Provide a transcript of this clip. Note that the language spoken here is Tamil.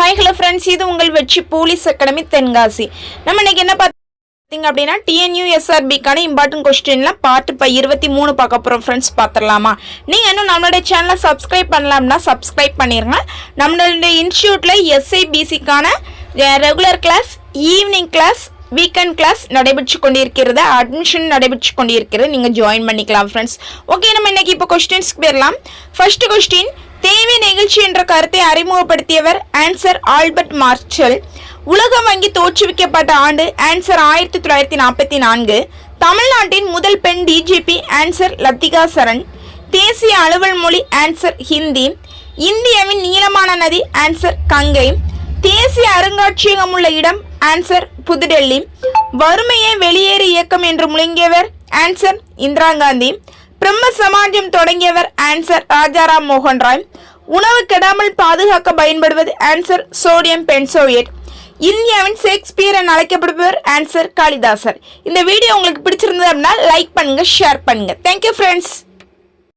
ஹாய் ஹலோ ஃப்ரெண்ட்ஸ், இது உங்கள் வெற்றி போலீஸ் அகாடமி தென்காசி. நம்ம இன்னைக்கு என்ன பார்த்தீங்க அப்படின்னா TNUSRBக்கான இம்பார்ட்டன்ட் கொஸ்டின்லாம் பார்ட் 23 பார்க்க போகிறோம் ஃப்ரெண்ட்ஸ். பார்த்துடலாமா? நீங்கள் இன்னும் நம்மளுடைய சேனலை சப்ஸ்கிரைப் பண்ணலாம்னா சப்ஸ்கிரைப் பண்ணிடுங்க. நம்மளுடைய இன்ஸ்டியூட்டில் SIBCக்கான regular class, evening class, weekend class நடைபெற்று கொண்டிருக்கிறது. அட்மிஷன் நடைபெற்று கொண்டிருக்கிறது. நீங்கள் ஜாயின் பண்ணிக்கலாம் ஃப்ரெண்ட்ஸ். ஓகே, நம்ம இன்னைக்கு இப்போ கொஸ்டின்ஸ்க்கு போயிடலாம். ஃபர்ஸ்ட் கொஸ்டின், தேவை நெகிழ்ச்சி என்ற கருத்தை அறிமுகப்படுத்தியவர்? Answer Albert marshal. உலக வங்கி தோற்றுவிக்கப்பட்ட ஆண்டு? ஆன்சர் 1944. தமிழ்நாட்டின் முதல் பெண் DGP? ஆன்சர் லத்திகா சரண். தேசிய அலுவல் மொழி? ஆன்சர் ஹிந்தி. இந்தியாவின் நீளமான நதி? ஆன்சர் கங்கை. தேசிய அருங்காட்சியகம் உள்ள இடம்? ஆன்சர் புதுடெல்லி. வறுமையை வெளியேறு இயக்கம் என்று முழங்கியவர்? ஆன்சர் இந்திரா காந்தி. பிரம்ம சமாஜம் தொடங்கியவர்? ஆன்சர் ராஜாராம் மோகன் ராய். உணவு கெடாமல் பாதுகாக்க பயன்படுவது? Answer sodium benzoate. இந்தியாவின் ஷேக்ஸ்பியர் என அழைக்கப்படுபவர்? ஆன்சர் காளிதாசர். இந்த வீடியோ உங்களுக்கு பிடிச்சிருந்தது அப்படின்னா லைக் பண்ணுங்க, ஷேர் பண்ணுங்க. Thank you friends.